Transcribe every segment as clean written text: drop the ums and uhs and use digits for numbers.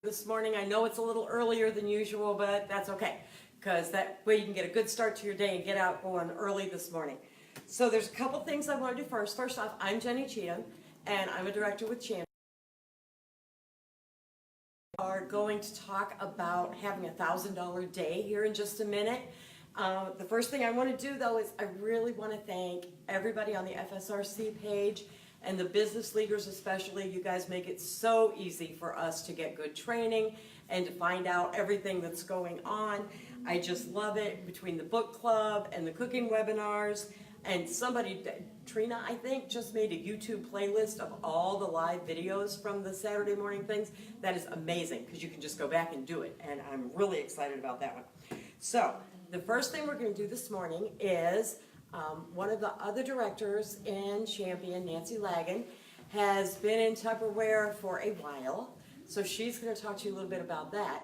This morning. I know it's a little earlier than usual, but that's okay, because that way you can get a good start to your day and get out going early this morning. So there's a couple things I want to do first. First off, I'm Jenny Cheatham, and I'm a director with Champion. We are going to talk about having a $1,000 day here in just a minute. The first thing I want to do, though, is I really want to thank everybody on the FSRC page and the business leaders especially. You guys make it so easy for us to get good training and to find out everything that's going on. I just love it, between the book club and the cooking webinars. And somebody, Trina, I think, just made a YouTube playlist of all the live videos from the Saturday morning things. That is amazing, because you can just go back and do it. And I'm really excited about that one. So the first thing we're going to do this morning is one of the other directors in Champion, Nancy Lagan, has been in Tupperware for a while. So she's going to talk to you a little bit about that.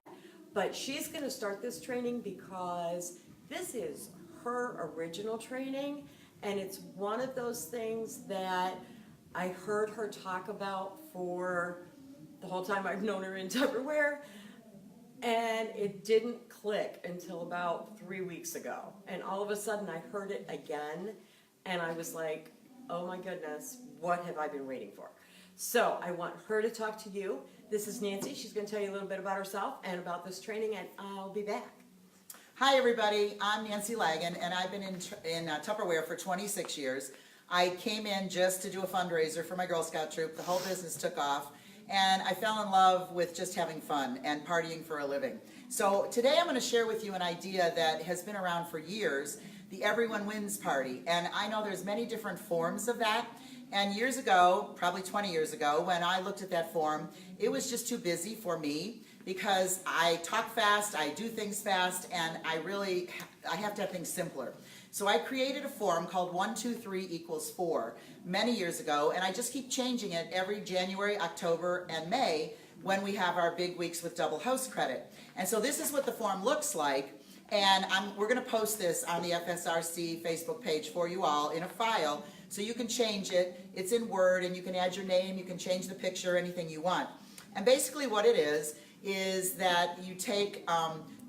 But she's going to start this training because this is her original training. And it's one of those things that I heard her talk about for the whole time I've known her in Tupperware. And it didn't click until about 3 weeks ago. And all of a sudden I heard it again. And I was like, oh my goodness, what have I been waiting for? So I want her to talk to you. This is Nancy. She's going to tell you a little bit about herself and about this training, and I'll be back. Hi everybody, I'm Nancy Lagan, and I've been in Tupperware for 26 years. I came in just to do a fundraiser for my Girl Scout troop. The whole business took off, and I fell in love with just having fun and partying for a living. So today I'm going to share with you an idea that has been around for years, the Everyone Wins Party. And I know there's many different forms of that. And years ago, probably 20 years ago, when I looked at that form, it was just too busy for me, because I talk fast, I do things fast, and I have to have things simpler. So I created a form called 1, 2, 3 equals 4 many years ago, and I just keep changing it every January, October, and May when we have our big weeks with double host credit. And so this is what the form looks like, and we're going to post this on the FSRC Facebook page for you all in a file, so you can change it. It's in Word, and you can add your name, you can change the picture, anything you want. And basically what it is that you take,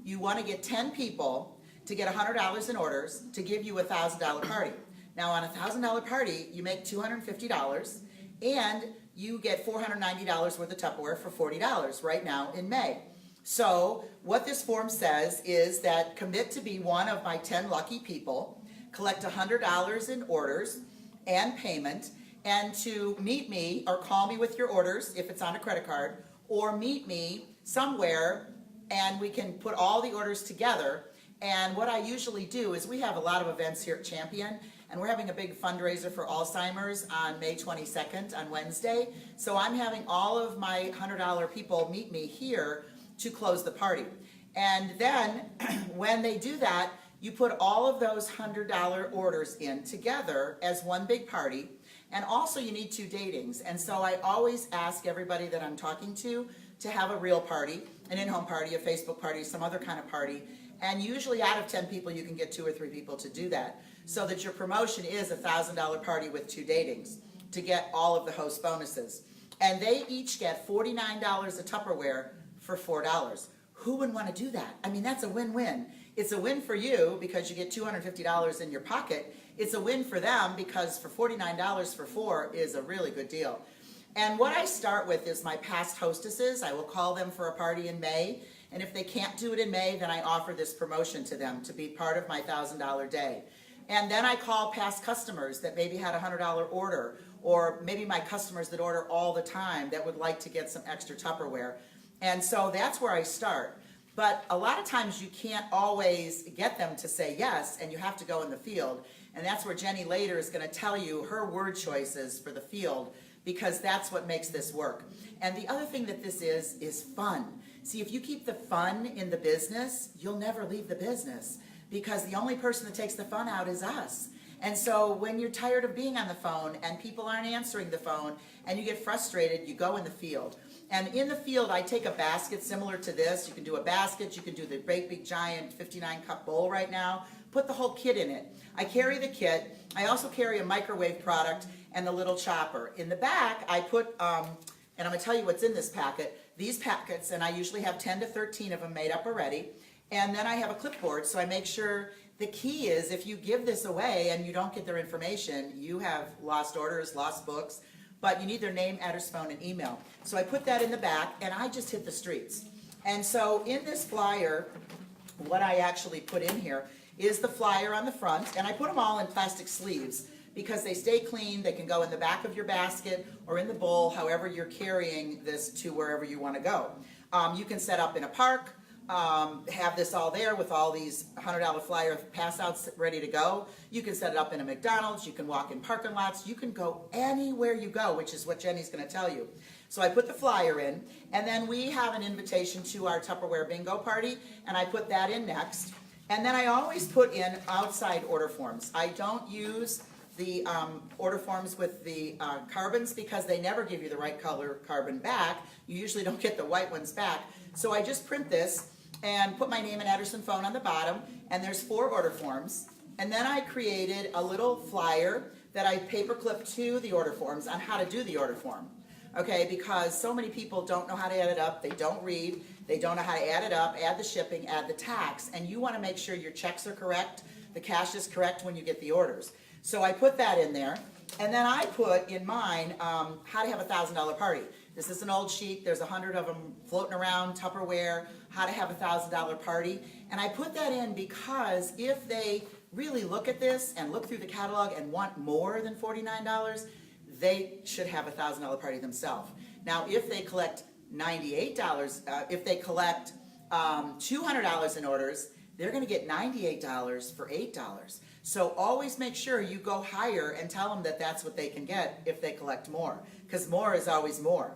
you want to get 10 people to get $100 in orders to give you a $1,000 party. Now on a $1,000 party, you make $250, and you get $490 worth of Tupperware for $40 right now in May. So what this form says is that commit to be one of my 10 lucky people, collect $100 in orders and payment, and to meet me or call me with your orders if it's on a credit card, or meet me somewhere and we can put all the orders together. And what I usually do is, we have a lot of events here at Champion, and we're having a big fundraiser for Alzheimer's on May 22nd on Wednesday. So I'm having all of my $100 people meet me here to close the party. And then when they do that, you put all of those $100 orders in together as one big party. And also you need 2 datings. And so I always ask everybody that I'm talking to have a real party, an in-home party, a Facebook party, some other kind of party. And usually out of 10 people, you can get 2 or 3 people to do that. So that your promotion is a $1,000 party with 2 datings to get all of the host bonuses. And they each get $49 of Tupperware for $4. Who wouldn't want to do that? I mean, that's a win-win. It's a win for you because you get $250 in your pocket. It's a win for them because for $49 for 4 is a really good deal. And what I start with is my past hostesses. I will call them for a party in May. And if they can't do it in May, then I offer this promotion to them to be part of my $1,000 day. And then I call past customers that maybe had a $100 order, or maybe my customers that order all the time that would like to get some extra Tupperware. And so that's where I start. But a lot of times you can't always get them to say yes, and you have to go in the field. And that's where Jenny later is going to tell you her word choices for the field, because that's what makes this work. And the other thing that this is fun. See, if you keep the fun in the business, you'll never leave the business, because the only person that takes the fun out is us. And so when you're tired of being on the phone and people aren't answering the phone and you get frustrated, you go in the field. And in the field, I take a basket similar to this. You can do a basket, you can do the great big giant 59-cup bowl right now. Put the whole kit in it. I carry the kit. I also carry a microwave product and the little chopper. In the back, I put, and I'm going to tell you what's in this packet. these packets, and I usually have 10 to 13 of them made up already. And then I have a clipboard, so I make sure the key is if you give this away and you don't get their information, you have lost orders, lost books, but you need their name, address, phone, and email. So I put that in the back, and I just hit the streets. And so in this flyer, what I actually put in here is the flyer on the front, and I put them all in plastic sleeves because they stay clean. They can go in the back of your basket or in the bowl, however you're carrying this to wherever you want to go. You can set up in a park, have this all there with all these $100 flyer pass outs ready to go. You can set it up in a McDonald's, you can walk in parking lots, you can go anywhere you go, which is what Jenny's going to tell you. So I put the flyer in, and then we have an invitation to our Tupperware bingo party, and I put that in next. And then I always put in outside order forms. I don't use the order forms with the carbons because they never give you the right color carbon back. You usually don't get the white ones back. So I just print this and put my name and address and phone on the bottom, and there's 4 order forms. And then I created a little flyer that I paper clipped to the order forms on how to do the order form. Okay, because so many people don't know how to add it up, they don't read, they don't know how to add it up, add the shipping, add the tax, and you want to make sure your checks are correct, the cash is correct when you get the orders. So I put that in there, and then I put in mine how to have a $1,000 party. This is an old sheet, there's 100 of them floating around, Tupperware, how to have a $1,000 party, and I put that in because if they really look at this and look through the catalog and want more than $49, they should have a $1,000 party themselves. Now, if they collect $98, if they collect $200 in orders, they're going to get $98 for $8. So always make sure you go higher and tell them that that's what they can get if they collect more, because more is always more.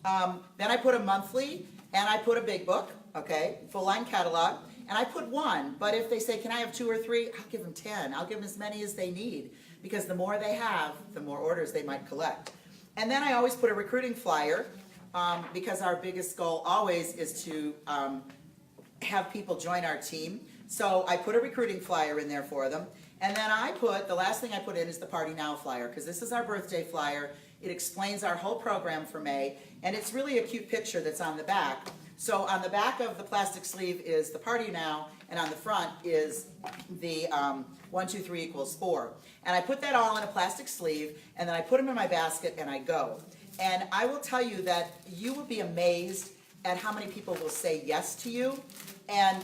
Then I put a monthly, and I put a big book, okay, full line catalog, and I put 1, but if they say, can I have 2 or 3, I'll give them 10. I'll give them as many as they need, because the more they have, the more orders they might collect. And then I always put a recruiting flyer, because our biggest goal always is to have people join our team. So I put a recruiting flyer in there for them. And then I put, the last thing I put in is the Party Now flyer, because this is our birthday flyer. It explains our whole program for May, and it's really a cute picture that's on the back. So on the back of the plastic sleeve is the Party Now, and on the front is the 1, 2, 3 equals 4. And I put that all in a plastic sleeve, and then I put them in my basket, and I go. And I will tell you that you will be amazed at how many people will say yes to you. And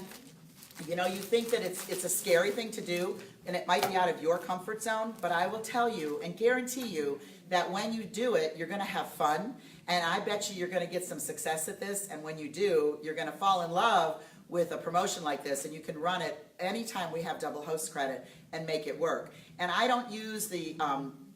you know, you think that it's a scary thing to do, and it might be out of your comfort zone, but I will tell you and guarantee you that when you do it, you're going to have fun, and I bet you're going to get some success at this, and when you do, you're going to fall in love with a promotion like this, and you can run it anytime we have double host credit and make it work. And I don't use the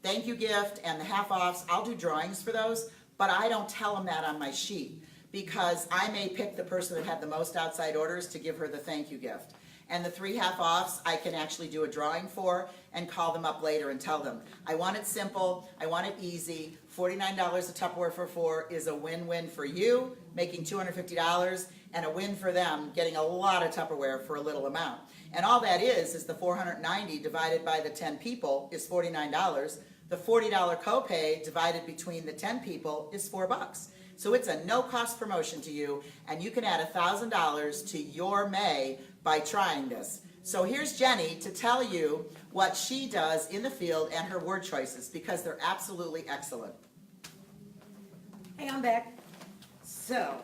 thank you gift and the half-offs. I'll do drawings for those, but I don't tell them that on my sheet, because I may pick the person that had the most outside orders to give her the thank you gift. And the 3 half-offs I can actually do a drawing for and call them up later and tell them, I want it simple, I want it easy, $49 a Tupperware for 4 is a win-win for you, making $250, and a win for them, getting a lot of Tupperware for a little amount. And all that is the 490 divided by the 10 people is $49. The $40 copay divided between the 10 people is $4. So it's a no-cost promotion to you, and you can add $1,000 to your May by trying this. So here's Jenny to tell you what she does in the field and her word choices, because they're absolutely excellent. Hey, I'm back. So,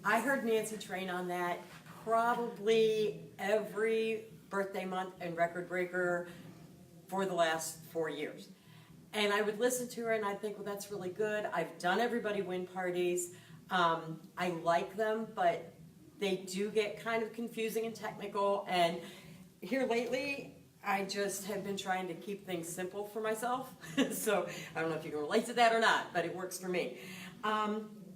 I heard Nancy train on that probably every birthday month and record breaker for the last 4 years. And I would listen to her and I'd think, well, that's really good. I've done everybody win parties. I like them, but they do get kind of confusing and technical. And here lately, I just have been trying to keep things simple for myself. So I don't know if you can relate to that or not, but it works for me.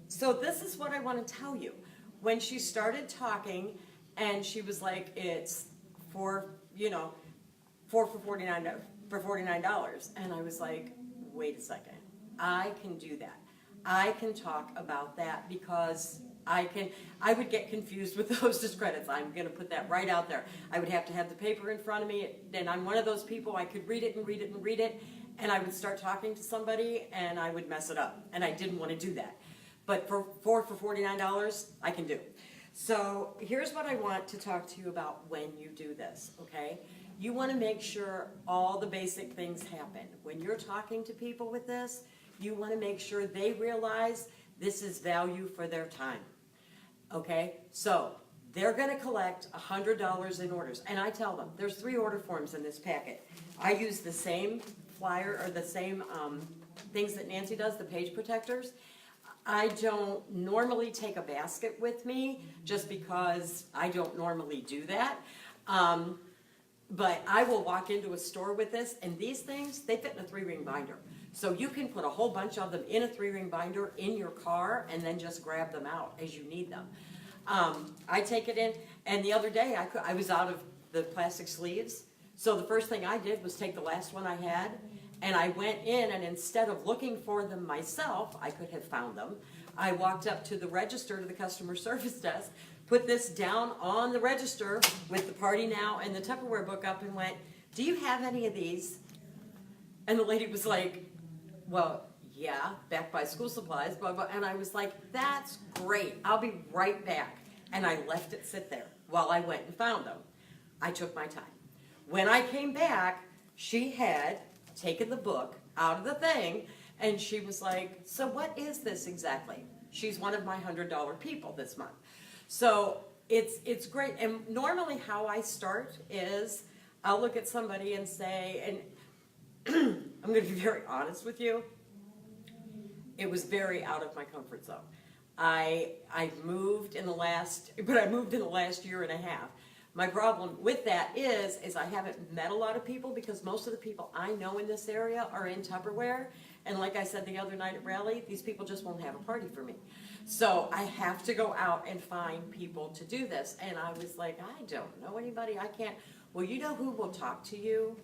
So this is what I want to tell you. When she started talking and she was like, it's four for $49. And I was like, wait a second, I can do that. I can talk about that because I would get confused with those credits. I'm going to put that right out there. I would have to have the paper in front of me, and I'm one of those people, I could read it and read it and read it, and I would start talking to somebody and I would mess it up, and I didn't want to do that. but for $49, I can do. So here's what I want to talk to you about when you do this, okay? You want to make sure all the basic things happen. When you're talking to people with this, you want to make sure they realize this is value for their time, okay? So they're going to collect $100 in orders, and I tell them, there's 3 order forms in this packet. I use the same flyer, or the same things that Nancy does, the page protectors. I don't normally take a basket with me, just because I don't normally do that. But I will walk into a store with this, and these things, they fit in a 3-ring binder. So you can put a whole bunch of them in a 3-ring binder in your car, and then just grab them out as you need them. I take it in, and the other day I was out of the plastic sleeves, so the first thing I did was take the last one I had, and I went in, and instead of looking for them myself, I could have found them. I walked up to the register, to the customer service desk, put this down on the register with the Party Now and the Tupperware book up, and went, "Do you have any of these?" And the lady was like, "Well, yeah, back by school supplies, blah, blah." And I was like, "That's great, I'll be right back." And I left it sit there while I went and found them. I took my time. When I came back, she had taken the book out of the thing, and she was like, "So what is this exactly?" She's one of my $100 people this month. So it's great. And normally how I start is I'll look at somebody and say, and I'm going to be very honest with you, it was very out of my comfort zone. I moved in the last year and a half. My problem with that is I haven't met a lot of people, because most of the people I know in this area are in Tupperware. And like I said the other night at Rally, these people just won't have a party for me. So I have to go out and find people to do this. And I was like, I don't know anybody, I can't. Well, you know who will talk to you?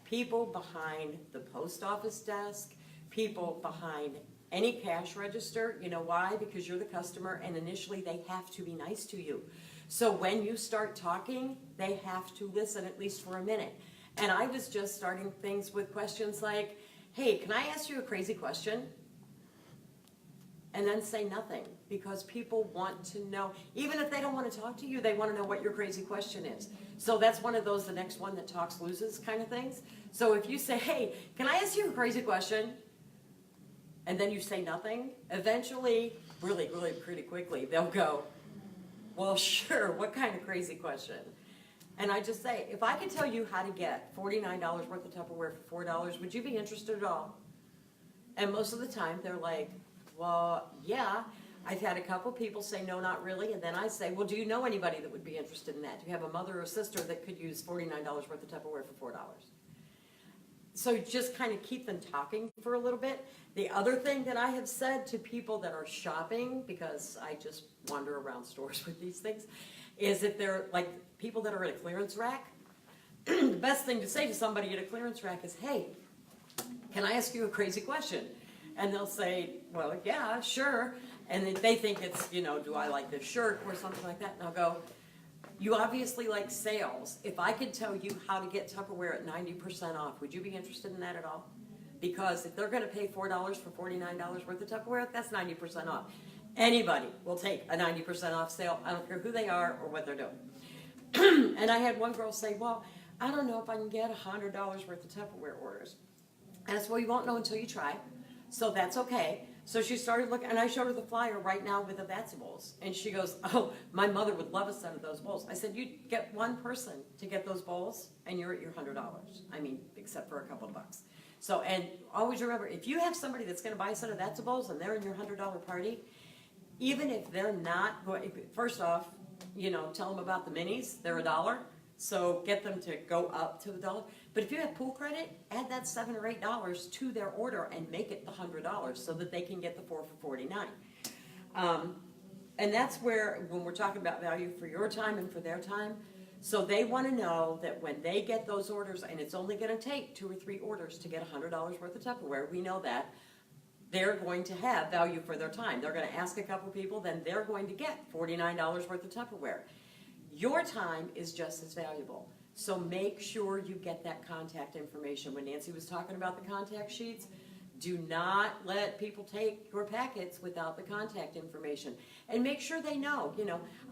People behind the post office desk, people behind any cash register. You know why? Because you're the customer, and initially they have to be nice to you. So when you start talking, they have to listen at least for a minute. And I was just starting things with questions like, "Hey, can I ask you a crazy question?" And then say nothing, because people want to know, even if they don't want to talk to you, they want to know what your crazy question is. So that's one of those, the next one that talks loses kind of things. So if you say, "Hey, can I ask you a crazy question?" and then you say nothing, eventually, really, really pretty quickly, they'll go, "Well, sure, what kind of crazy question?" And I just say, if I could tell you how to get $49 worth of Tupperware for $4, would you be interested at all? And most of the time, they're like, "Well, yeah." I've had a couple people say, "No, not really." And then I say, "Well, do you know anybody that would be interested in that? Do you have a mother or sister that could use $49 worth of Tupperware for $4? So just kind of keep them talking for a little bit. The other thing that I have said to people that are shopping, because I just wander around stores with these things, is if they're like people that are at a clearance rack, the best thing to say to somebody at a clearance rack is, "Hey, can I ask you a crazy question?" And they'll say, "Well, yeah, sure." And they think it's, do I like this shirt or something like that? And I'll go, "You obviously like sales. If I could tell you how to get Tupperware at 90% off, would you be interested in that at all? Because if they're going to pay $4 for $49 worth of Tupperware, that's 90% off. Anybody will take a 90% off sale. I don't care who they are or what they're doing." And I had one girl say, "Well, I don't know if I can get $100 worth of Tupperware orders." And I said, "Well, you won't know until you try. So that's okay." So she started looking, and I showed her the flyer right now with the Vats bowls. And she goes, "Oh, my mother would love a set of those bowls." I said, "You get one person to get those bowls, and you're at your $100. I mean, except for a couple of bucks." So, and always remember, if you have somebody that's going to buy a set of Vats bowls and they're in your $100 party, even if they're not going, first off, tell them about the minis. They're $1. So get them to go up to the $1. But if you have pool credit, add that $7 or $8 to their order and make it the $100 so that they can get the 4 for $49. And that's where, when we're talking about value for your time and for their time, so they want to know that when they get those orders, and it's only going to take 2 or 3 orders to get $100 worth of Tupperware, we know that, they're going to have value for their time. They're going to ask a couple people, then they're going to get $49 worth of Tupperware. Your time is just as valuable. So make sure you get that contact information. When Nancy was talking about the contact sheets, Do not let people take your packets without the contact information. And make sure they know,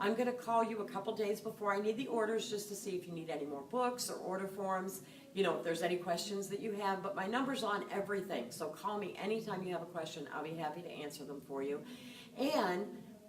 I'm gonna call you a couple days before I need the orders just to see if you need any more books or order forms, if there's any questions that you have, but my number's on everything. So call me anytime you have a question. I'll be happy to answer them for you. And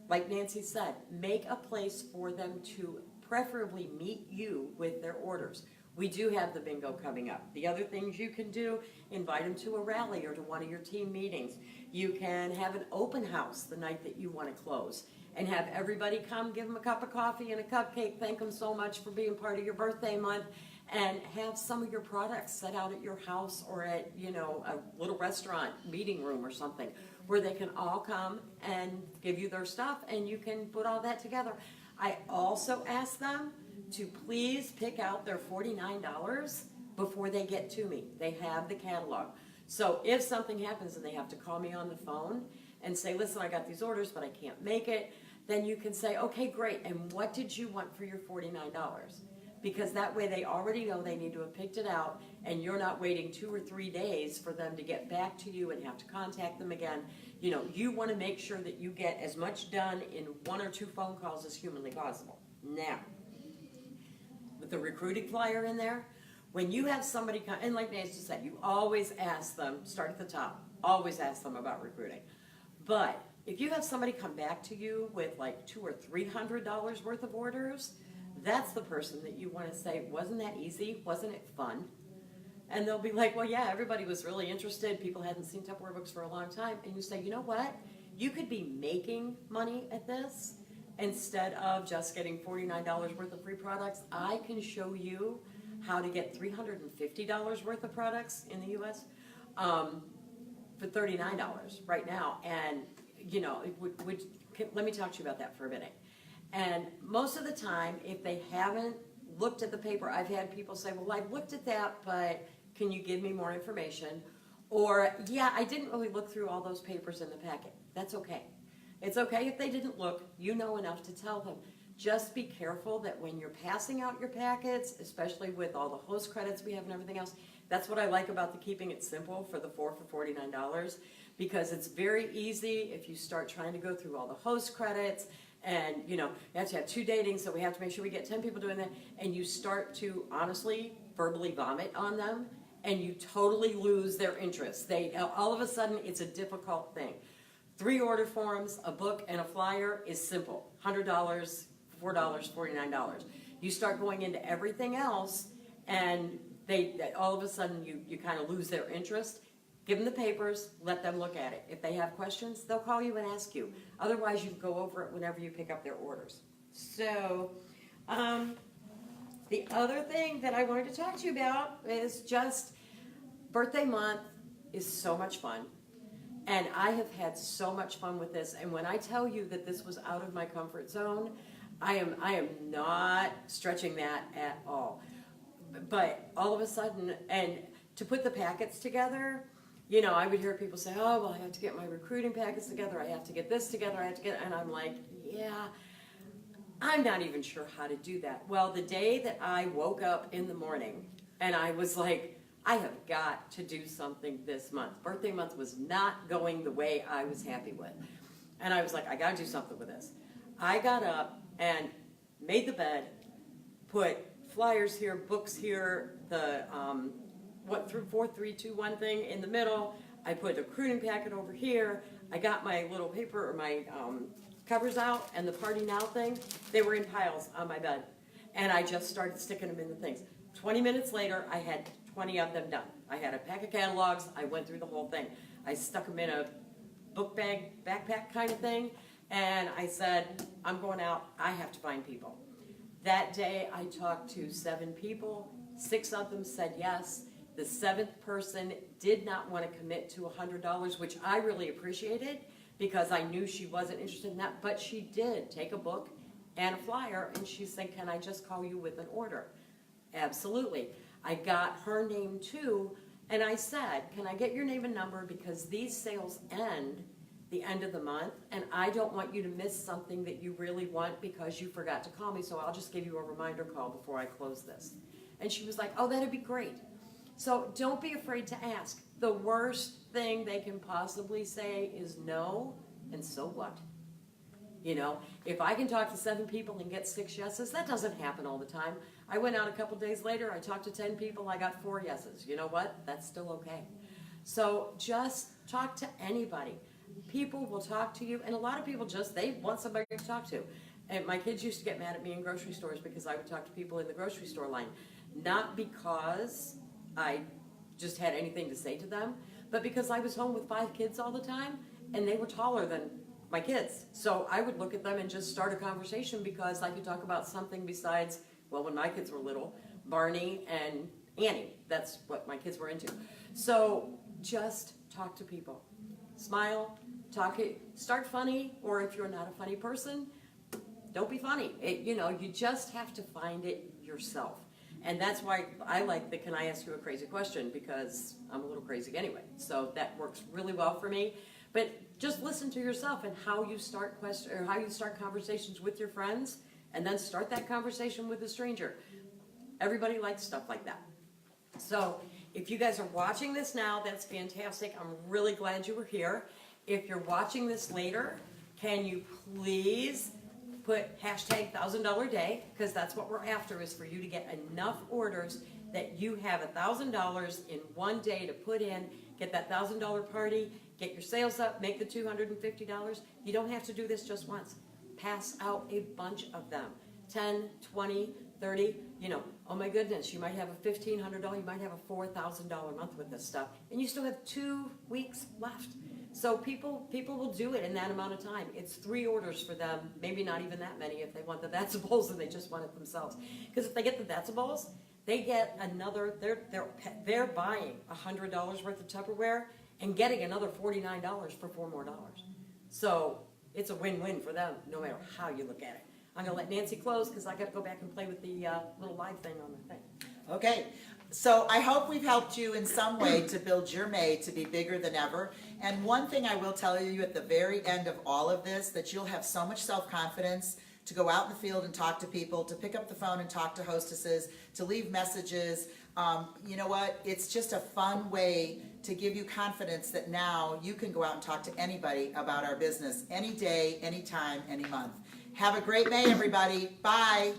like Nancy said, make a place for them to preferably meet you with their orders. We do have the bingo coming up. The other things you can do, invite them to a rally or to one of your team meetings. You can have an open house the night that you want to close and have everybody come, give them a cup of coffee and a cupcake, thank them so much for being part of your birthday month, and have some of your products set out at your house or at, a little restaurant meeting room or something where they can all come and give you their stuff and you can put all that together. I also ask them to please pick out their $49 before they get to me. They have the catalog. So if something happens and they have to call me on the phone and say, listen, I got these orders, but I can't make it, then you can say, okay, great, and what did you want for your $49? Because that way they already know they need to have picked it out, and you're not waiting 2 or 3 days for them to get back to you and have to contact them again. You want to make sure that you get as much done in 1 or 2 phone calls as humanly possible. Now, with the recruiting flyer in there, when you have somebody come, and like Nancy said, you always ask them, start at the top, always ask them about recruiting. But if you have somebody come back to you with like $200 or $300 worth of orders, that's the person that you want to say, wasn't that easy? Wasn't it fun? And they'll be like, well, yeah, everybody was really interested. People hadn't seen Tupperware books for a long time. And you say, you know what? You could be making money at this instead of just getting $49 worth of free products. I can show you how to get $350 worth of products in the U.S. For $39 right now. And, let me talk to you about that for a minute. And most of the time, if they haven't looked at the paper, I've had people say, well, I've looked at that, but can you give me more information? Or, yeah, I didn't really look through all those papers in the packet. That's okay. It's okay if they didn't look. You know enough to tell them. Just be careful that when you're passing out your packets, especially with all the host credits we have and everything else, that's what I like about the keeping it simple for the 4 for $49, because it's very easy if you start trying to go through all the host credits. And, you have to have 2 datings, so we have to make sure we get 10 people doing that. And you start to, honestly, verbally vomit on them, and you totally lose their interest. All of a sudden, it's a difficult thing. 3 order forms, a book, and a flyer is simple. $100, $4, $49. You start going into everything else, and all of a sudden, you kind of lose their interest. Give them the papers, let them look at it. If they have questions, they'll call you and ask you. Otherwise, you go over it whenever you pick up their orders. So, the other thing that I wanted to talk to you about is just birthday month is so much fun. And I have had so much fun with this. And when I tell you that this was out of my comfort zone, I am not stretching that at all. But all of a sudden, and to put the packets together, I would hear people say, oh, well, I have to get my recruiting packets together, I have to get this together, and I'm like, yeah, I'm not even sure how to do that. Well, the day that I woke up in the morning and I was like, I have got to do something this month. Birthday month was not going the way I was happy with. And I was like, I got to do something with this. I got up and made the bed, put flyers here, books here, the 4, 3, 2, 1 thing in the middle. I put a recruiting packet over here. I got my little paper or my covers out, and the Party Now thing, they were in piles on my bed. And I just started sticking them in the things. 20 minutes later, I had 20 of them done. I had a pack of catalogs. I went through the whole thing. I stuck them in a book bag, backpack kind of thing, and I said, I'm going out. I have to find people. That day, I talked to 7 people. 6 of them said yes. The 7th person did not want to commit to $100, which I really appreciated because I knew she wasn't interested in that, but she did take a book and a flyer, and she said, can I just call you with an order? Absolutely. I got her name too, and I said, can I get your name and number, because these sales end the end of the month, and I don't want you to miss something that you really want because you forgot to call me, so I'll just give you a reminder call before I close this. And she was like, oh, that'd be great. So don't be afraid to ask. The worst thing they can possibly say is no, and so what? You know, if I can talk to 7 people and get 6 yeses, that doesn't happen all the time. I went out a couple days later, I talked to 10 people, I got 4 yeses. You know what? That's still okay. So just talk to anybody. People will talk to you, and a lot of people they want somebody to talk to. And my kids used to get mad at me in grocery stores because I would talk to people in the grocery store line. Not because I just had anything to say to them, but because I was home with 5 kids all the time, and they were taller than my kids. So I would look at them and just start a conversation because I could talk about something besides, well, when my kids were little, Barney and Annie. That's what my kids were into. So just talk to people. Smile, start funny, or if you're not a funny person, don't be funny. You just have to find it yourself. And that's why I like the "Can I ask you a crazy question?" because I'm a little crazy anyway. So that works really well for me. But just listen to yourself and how you start conversations with your friends, and then start that conversation with a stranger. Everybody likes stuff like that. So if you guys are watching this now, that's fantastic. I'm really glad you were here. If you're watching this later, can you please put hashtag $1,000 day, because that's what we're after, is for you to get enough orders that you have $1,000 in one day to put in, get that $1,000 party, get your sales up, make the $250. You don't have to do this just once. Pass out a bunch of them, 10, 20, 30, oh my goodness, you might have a $1,500, you might have a $4,000 month with this stuff, and you still have 2 weeks left. So people will do it in that amount of time. It's 3 orders for them, maybe not even that many if they want the Thatsables and they just want it themselves. Because if they get the Thatsables, they get another, they're buying $100 worth of Tupperware and getting another $49 for $4 more. So it's a win-win for them, no matter how you look at it. I'm gonna let Nancy close because I gotta go back and play with the little live thing on the thing. Okay, so I hope we've helped you in some way to build your May to be bigger than ever. And one thing I will tell you at the very end of all of this, that you'll have so much self-confidence to go out in the field and talk to people, to pick up the phone and talk to hostesses, to leave messages. You know what? It's just a fun way to give you confidence that now you can go out and talk to anybody about our business any day, anytime, any month. Have a great May, everybody. Bye.